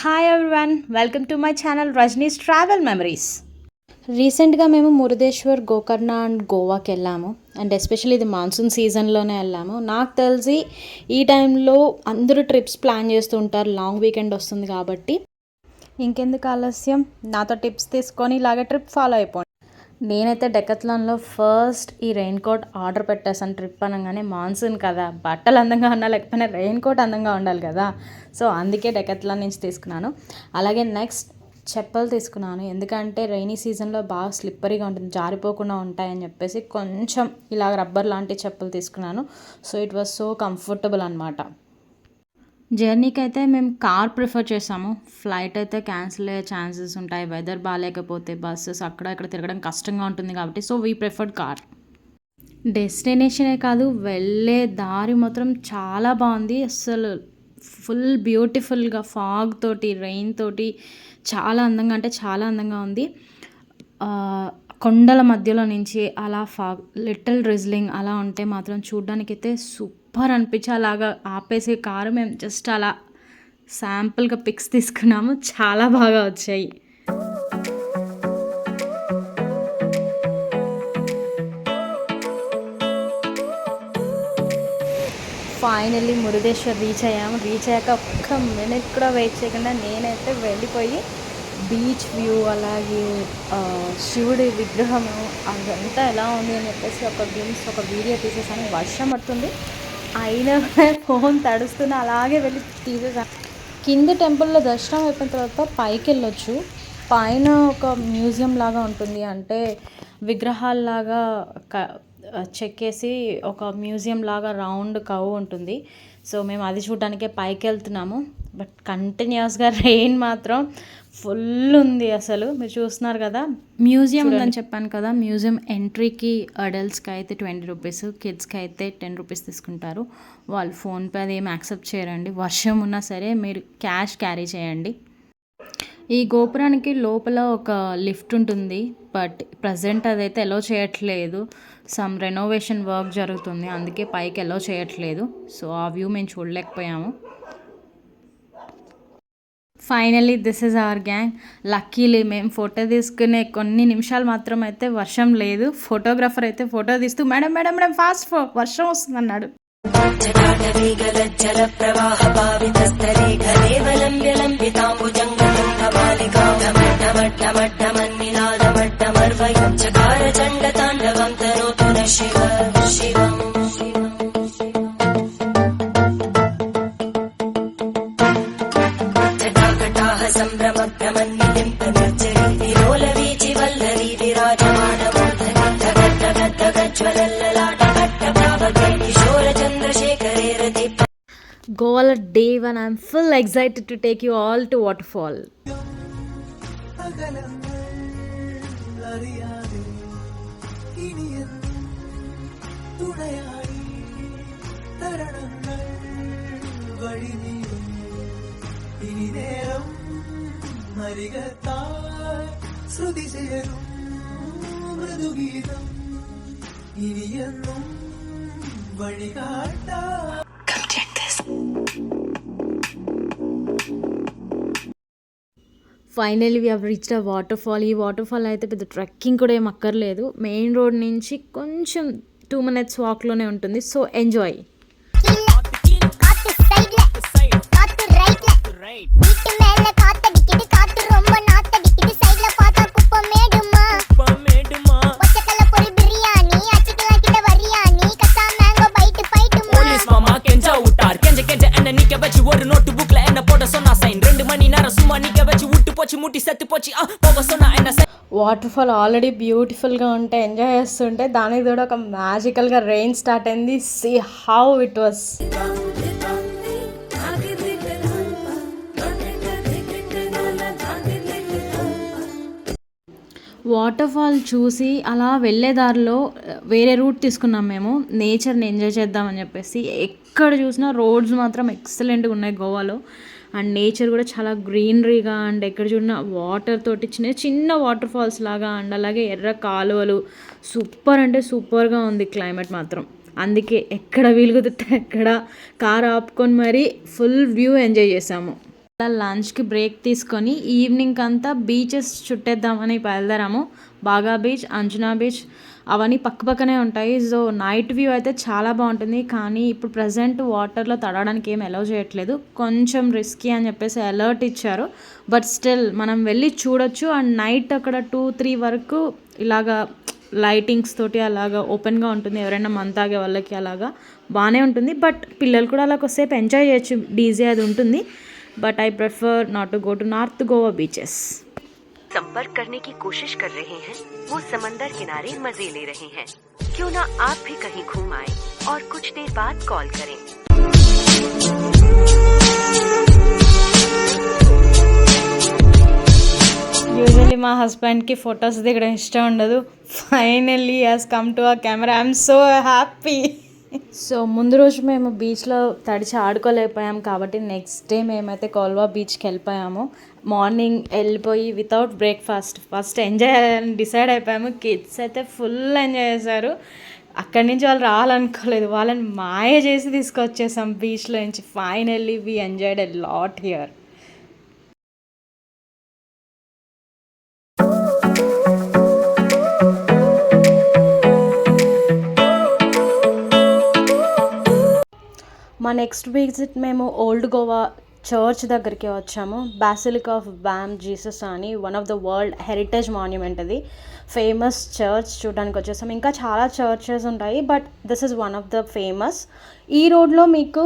Hi everyone, welcome to my channel Rajani's travel memories. రీసెంట్గా మేము Murudeshwar, Gokarna and గోవాకి వెళ్ళాము. అండ్ ఎస్పెషల్లీ ఇది మాన్సూన్ సీజన్లోనే వెళ్ళాము. నాకు తెలిసి ఈ టైంలో అందరూ ట్రిప్స్ ప్లాన్ చేస్తూ ఉంటారు, లాంగ్ వీకెండ్ వస్తుంది కాబట్టి. ఇంకెందుకు ఆలస్యం, నాతో టిప్స్ తీసుకొని ఇలాగే ట్రిప్ ఫాలో అయిపోండి. నేనైతే డెకత్లాన్లో ఫస్ట్ ఈ రెయిన్ కోట్ ఆర్డర్ పెట్టేసాను. ట్రిప్ అనగానే మాన్సూన్ కదా, బట్టలు అందంగా ఉన్నా లేకపోయినా రెయిన్ కోట్ అందంగా ఉండాలి కదా, సో అందుకే డెకత్లాన్ నుంచి తీసుకున్నాను. అలాగే నెక్స్ట్ చెప్పులు తీసుకున్నాను, ఎందుకంటే రైనీ సీజన్లో బాగా స్లిప్పరీగా ఉంటుంది, జారిపోకుండా ఉంటాయని చెప్పేసి కొంచెం ఇలా రబ్బర్ లాంటి చెప్పులు తీసుకున్నాను. So it was so comfortable అనమాట. జర్నీకి అయితే మేము కార్ ప్రిఫర్ చేసాము. ఫ్లైట్ అయితే క్యాన్సిల్ అయ్యే ఛాన్సెస్ ఉంటాయి, వెదర్ బాగాలేకపోతే బస్సెస్ అక్కడ ఇక్కడ తిరగడం కష్టంగా ఉంటుంది కాబట్టి. So we preferred car. డెస్టినేషనే కాదు, వెళ్ళే దారి మాత్రం చాలా బాగుంది. అసలు ఫుల్ బ్యూటిఫుల్గా ఫాగ్ తోటి, రెయిన్ తోటి చాలా అందంగా, అంటే చాలా అందంగా ఉంది. కొండల మధ్యలో నుంచి అలా ఫాగ్, లిటిల్ డ్రిజ్లింగ్ అలా ఉంటే మాత్రం చూడ్డానికైతే సూపర్ అనిపించి అలాగా ఆపేసే కారు మేము జస్ట్ అలా శాంపుల్గా పిక్స్ తీసుకున్నాము, చాలా బాగా వచ్చాయి. ఫైనల్లీ మురుదేశ్వర్ రీచ్ అయ్యాము. రీచ్ అయ్యాక ఒక్క మినిట్ కూడా వెయిట్ చేయకుండా నేనైతే వెళ్ళిపోయి బీచ్ వ్యూ, అలాగే శివుడి విగ్రహము అదంతా ఎలా ఉంది అని చెప్పేసి ఒక వీడియో తీసేసాను. వర్షం పడుతుంది అయినా ఫోన్ తడుస్తున్నా అలాగే వెళ్ళి తీసేసాను. కింద టెంపుల్లో దర్శనం అయిపోయిన తర్వాత పైకి వెళ్ళొచ్చు. పైన ఒక మ్యూజియం లాగా ఉంటుంది, అంటే విగ్రహాల్లాగా చెక్కేసి ఒక మ్యూజియం లాగా రౌండ్ కవ్ ఉంటుంది. సో మేము అది చూడడానికే పైకి వెళ్తున్నాము. బట్ కంటిన్యూస్గా రెయిన్ మాత్రం ఫుల్ ఉంది. అసలు మీరు చూస్తున్నారు కదా, మ్యూజియం ఉందని చెప్పాను కదా, మ్యూజియం ఎంట్రీకి అడల్ట్స్కి అయితే 20 రూపీస్, కిడ్స్కి అయితే 10 రూపీస్ తీసుకుంటారు. వాళ్ళు ఫోన్పే అది ఏమి యాక్సెప్ట్ చేయరండి. వర్షం ఉన్నా సరే మీరు క్యాష్ క్యారీ చేయండి. ఈ గోపురానికి లోపల ఒక లిఫ్ట్ ఉంటుంది, బట్ ప్రజెంట్ అదైతే ఎలో చేయట్లేదు. సమ్ రెనోవేషన్ వర్క్ జరుగుతుంది, అందుకే పైకి ఎలో చేయట్లేదు. సో ఆ వ్యూ మేము చూడలేకపోయాము. Finally this is our gang. Luckily మేము ఫోటో తీసుకునే కొన్ని నిమిషాలు మాత్రం అయితే వర్షం లేదు. ఫోటోగ్రాఫర్ అయితే ఫోటో తీస్తూ మేడం మేడం మేడం ఫాస్ట్ వర్షం వస్తుంది అన్నాడు. Goa day one, I'm full excited to take you all to waterfall. Finally we have reached a waterfall. ఈ వాటర్ఫాల్ అయితే పెద్ద ట్రెక్కింగ్ కూడా ఏం అక్కర్లేదు, మెయిన్ రోడ్ నుంచి కొంచెం 2 minutes వాక్లోనే ఉంటుంది. So enjoy. వాటర్ఫాల్ ఆల్రెడీ బ్యూటిఫుల్గా ఉంటే ఎంజాయ్ చేస్తుంటే దానికి కూడా ఒక మ్యాజికల్గా రెయిన్ స్టార్ట్ అయింది. See how it was. Waterfall చూసి అలా వెళ్ళే దారిలో వేరే రూట్ తీసుకున్నాం మేము, నేచర్ని ఎంజాయ్ చేద్దామని చెప్పేసి. ఎక్కడ చూసినా రోడ్స్ మాత్రం ఎక్సలెంట్గా ఉన్నాయి గోవాలో, అండ్ నేచర్ కూడా చాలా గ్రీనరీగా, అండ్ ఎక్కడ చూసినా వాటర్ తోటి చిన్న చిన్న వాటర్ ఫాల్స్ లాగా, అండ్ అలాగే ఎర్ర కాలువలు. సూపర్ అంటే సూపర్గా ఉంది క్లైమేట్ మాత్రం. అందుకే ఎక్కడ వీలు కుదిరితే ఎక్కడ కార్ ఆపుకొని మరీ ఫుల్ వ్యూ ఎంజాయ్ చేసాము. లంచ్కి బ్రేక్ తీసుకొని ఈవినింగ్ అంతా బీచెస్ చుట్టేద్దామని బయలుదేరాము. బాగా బీచ్, అంజనా బీచ్ అవన్నీ పక్కనే ఉంటాయి. సో నైట్ వ్యూ అయితే చాలా బాగుంటుంది. కానీ ఇప్పుడు ప్రజెంట్ వాటర్లో తడవడానికి ఏం అలౌ చేయట్లేదు, కొంచెం రిస్కీ అని చెప్పేసి అలర్ట్ ఇచ్చారు. బట్ స్టిల్ మనం వెళ్ళి చూడొచ్చు. అండ్ నైట్ అక్కడ 2-3 వరకు ఇలాగా లైటింగ్స్ తోటి అలాగా ఓపెన్గా ఉంటుంది. ఎవరైనా మంత్ తాగే వాళ్ళకి అలాగా బాగానే ఉంటుంది. బట్ పిల్లలు కూడా అలా కొద్దిసేపు ఎంజాయ్ చేయొచ్చు, డీజే అది ఉంటుంది. But I prefer not to go to North Goa beaches. संपर्क करने की कोशिश कर रहे हैं, वो समंदर किनारे मजे ले रहे हैं. क्यों ना आप भी कहीं घूम आए और कुछ देर बाद कॉल करें. యూజువల్లీ మా హస్బెండ్కి ఫొటోస్ దిగడం ఇష్టం ఉండదు. ఫైనల్లీ హ్యాస్ కమ్ టు ఆ camera. I'm so happy. So ముందు రోజు మేము బీచ్లో తడిచి ఆడుకోలేకపోయాము కాబట్టి నెక్స్ట్ డే మేమైతే కోల్వా బీచ్కి వెళ్ళిపోయాము. మార్నింగ్ వెళ్ళిపోయి వితౌట్ బ్రేక్ఫాస్ట్ ఫస్ట్ ఎంజాయ్ చేయాలని డిసైడ్ అయిపోయాము. కిడ్స్ అయితే ఫుల్ ఎంజాయ్ చేశారు. అక్కడి నుంచి వాళ్ళు రావాలనుకోలేదు, వాళ్ళని మాయ చేసి తీసుకొచ్చేసాం బీచ్లో నుంచి. Finally we enjoyed a lot here. మా నెక్స్ట్ విజిట్ మేము ఓల్డ్ గోవా చర్చ్ దగ్గరికి వచ్చాము. బాసిలికా ఆఫ్ బామ్ జీసస్ అని one of the world heritage monument, అది ఫేమస్ చర్చ్ చూడడానికి వచ్చేసాము. ఇంకా చాలా చర్చెస్ ఉంటాయి but this is one of the famous. ఈ రోడ్లో మీకు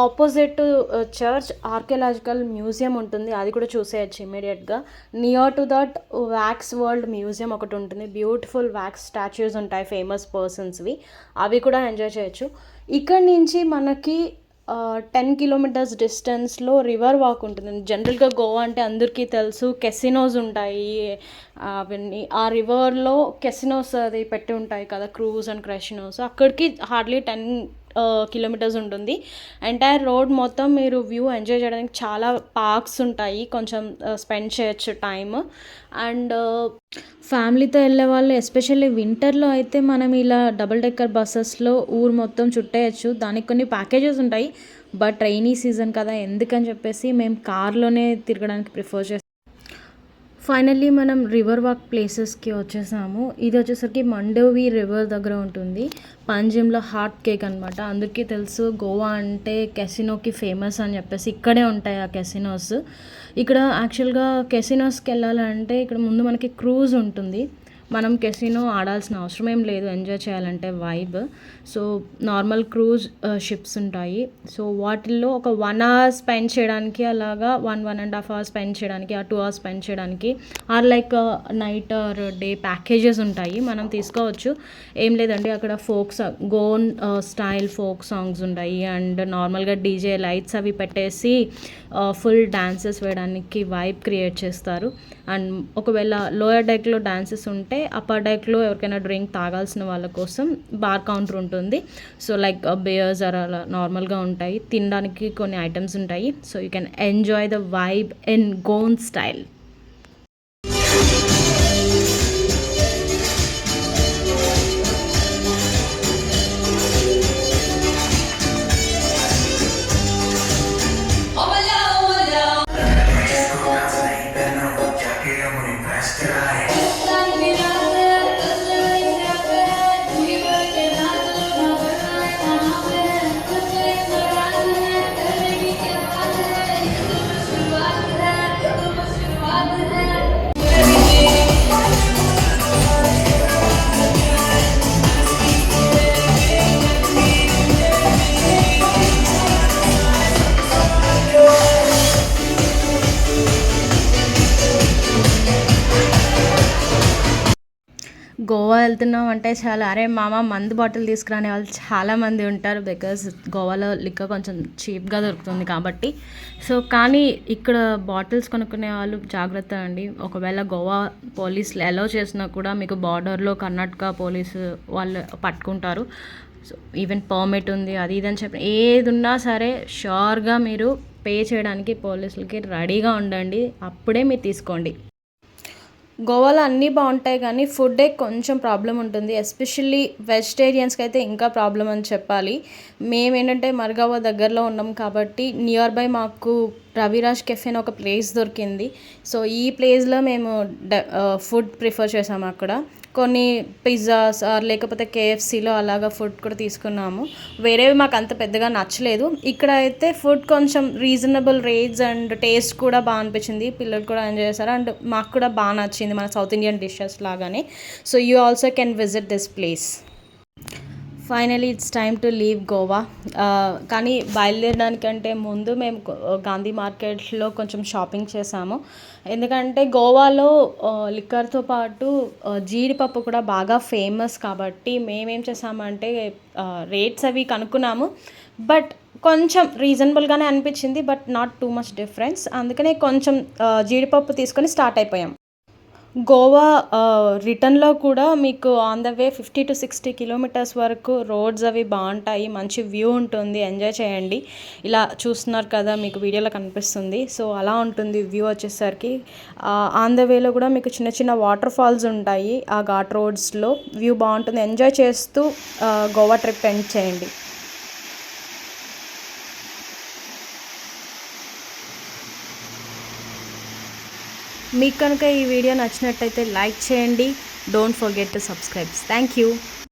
ఆపోజిట్ చర్చ్ ఆర్కియలాజికల్ మ్యూజియం ఉంటుంది, అది కూడా చూసేయచ్చు ఇమీడియట్గా. Near to that wax world museum ఒకటి ఉంటుంది. బ్యూటిఫుల్ వ్యాక్స్ స్టాచ్యూస్ ఉంటాయి ఫేమస్ పర్సన్స్వి, అవి కూడా ఎంజాయ్ చేయొచ్చు. ఇక్కడ నుంచి మనకి 10 కిలోమీటర్స్ డిస్టెన్స్లో రివర్ వాక్ ఉంటుంది. జనరల్గా గోవా అంటే అందరికీ తెలుసు కెసినోస్ ఉంటాయి అవన్నీ. ఆ రివర్లో కెసినోస్ అది పెట్టి ఉంటాయి కదా, క్రూజ్ అండ్ క్రెషినోస్. అక్కడికి హార్డ్లీ 10 కిలోమీటర్స్ ఉంటుంది. ఎంటైర్ రోడ్ మొత్తం మీరు వ్యూ ఎంజాయ్ చేయడానికి చాలా పార్క్స్ ఉంటాయి, కొంచెం స్పెండ్ చేయొచ్చు టైమ్. అండ్ ఫ్యామిలీతో వెళ్ళే వాళ్ళు ఎస్పెషల్లీ వింటర్లో అయితే మనం ఇలా డబుల్ డెక్కర్ బస్సెస్లో ఊరు మొత్తం చుట్టేయచ్చు. దానికి కొన్ని ప్యాకేజెస్ ఉంటాయి బట్ రైనీ సీజన్ కదా ఎందుకని చెప్పేసి మేము కార్లోనే తిరగడానికి ప్రిఫర్ చేస్తాం. ఫైనల్లీ మనం రివర్ వాక్ ప్లేసెస్కి వచ్చేసాము. ఇది వచ్చేసరికి మండోవి రివర్ దగ్గర ఉంటుంది. పంజిమ్లో హాట్ కేక్ అనమాట. అందరికీ తెలుసు గోవా అంటే కెసినోకి ఫేమస్ అని చెప్పేసి ఇక్కడే ఉంటాయి ఆ కెసినోస్. ఇక్కడ యాక్చువల్గా కెసినోస్కి వెళ్ళాలంటే ఇక్కడ ముందు మనకి క్రూజ్ ఉంటుంది. మనం కెసినో ఆడాల్సిన అవసరం ఏం లేదు ఎంజాయ్ చేయాలంటే vibe. So normal cruise ships ఉంటాయి. సో వాటిల్లో ఒక 1 hour స్పెండ్ చేయడానికి అలాగా 1.5 hours స్పెండ్ చేయడానికి, 2 hours స్పెండ్ చేయడానికి or like night or day packages ఉంటాయి, మనం తీసుకోవచ్చు. ఏం లేదండి అక్కడ గోన్ స్టైల్ ఫోక్ సాంగ్స్ ఉంటాయి అండ్ నార్మల్గా డీజే లైట్స్ అవి పెట్టేసి ఫుల్ డాన్సెస్ వేయడానికి వైబ్ క్రియేట్ చేస్తారు. అండ్ ఒకవేళ లోయర్ డెక్లో డాన్సెస్ ఉంటే అప్పర్ డెక్లో ఎవరికైనా డ్రింక్ తాగాల్సిన వాళ్ళ కోసం బార్ కౌంటర్ ఉంటుంది. సో లైక్ బియర్స్ అలా నార్మల్గా ఉంటాయి. తినడానికి కొన్ని ఐటమ్స్ ఉంటాయి. So you can enjoy the vibe in Goan style. Goa వెళ్తున్నాం అంటే చాలా అరే మామ మందు బాటిల్ తీసుకురాని వాళ్ళు చాలామంది ఉంటారు. బికాజ్ గోవాలో లిక్కర్ కొంచెం చీప్గా దొరుకుతుంది కాబట్టి. సో కానీ ఇక్కడ బాటిల్స్ కొనుక్కునే వాళ్ళు జాగ్రత్త అండి. ఒకవేళ గోవా పోలీసులు అలౌ చేసినా కూడా మీకు బార్డర్లో కర్ణాటక పోలీసు వాళ్ళు పట్టుకుంటారు. సో ఈవెన్ పర్మిట్ ఉంది అది ఇది అని చెప్పి ఏది ఉన్నా సరే షూర్గా మీరు పే చేయడానికి పోలీసులకి రెడీగా ఉండండి, అప్పుడే మీరు తీసుకోండి. గోవాలో అన్నీ బాగుంటాయి కానీ ఫుడ్డే కొంచెం ప్రాబ్లం ఉంటుంది. ఎస్పెషల్లీ వెజిటేరియన్స్కి అయితే ఇంకా ప్రాబ్లం అని చెప్పాలి. మేమేంటంటే మర్గావో దగ్గరలో ఉన్నాం కాబట్టి నియర్ బై మాకు రవిరాజ్ కెఫే అని ఒక ప్లేస్ దొరికింది. సో ఈ ప్లేస్లో మేము ఫుడ్ ప్రిఫర్ చేసాము. అక్కడ కొన్ని పిజ్జాస్ లేకపోతే కేఎఫ్సీలో అలాగా ఫుడ్ కూడా తీసుకున్నాము. వేరేవి మాకు అంత పెద్దగా నచ్చలేదు. ఇక్కడ అయితే ఫుడ్ కొంచెం రీజనబుల్ రేట్స్ అండ్ టేస్ట్ కూడా బాగా అనిపించింది. పిల్లలు కూడా ఎంజాయ్ చేశారు అండ్ మాకు కూడా బాగా నచ్చింది మన సౌత్ ఇండియన్ డిషెస్ లాగానే. So you also can visit this place. Finally it's time to leave Goa. కానీ బయలుదేరడానికంటే ముందు మేము గాంధీ మార్కెట్లో కొంచెం షాపింగ్ చేసాము. ఎందుకంటే గోవాలో లిక్కర్తో పాటు జీడిపప్పు కూడా బాగా ఫేమస్ కాబట్టి మేమేం చేసామంటే రేట్స్ అవి కనుక్కున్నాము. బట్ కొంచెం రీజనబుల్గానే అనిపించింది, but not too much difference. అందుకనే కొంచెం జీడిపప్పు తీసుకొని స్టార్ట్ అయిపోయాం. గోవా రిటర్న్లో కూడా మీకు on the way 50 to 60 kilometres వరకు రోడ్స్ అవి బాగుంటాయి. మంచి వ్యూ ఉంటుంది, ఎంజాయ్ చేయండి. ఇలా చూస్తున్నారు కదా, మీకు వీడియోలో కనిపిస్తుంది. సో అలా ఉంటుంది వ్యూ వచ్చేసరికి. ఆన్ ద వేలో కూడా మీకు చిన్న చిన్న వాటర్ ఫాల్స్ ఉంటాయి ఆ ఘాట్ రోడ్స్లో. వ్యూ బాగుంటుంది, ఎంజాయ్ చేస్తూ గోవా ట్రిప్ ఎండ్ చేయండి. మీకు కనుక ఈ వీడియో నచ్చినట్టయితే లైక్ చేయండి. Don't forget to subscribe. Thank you.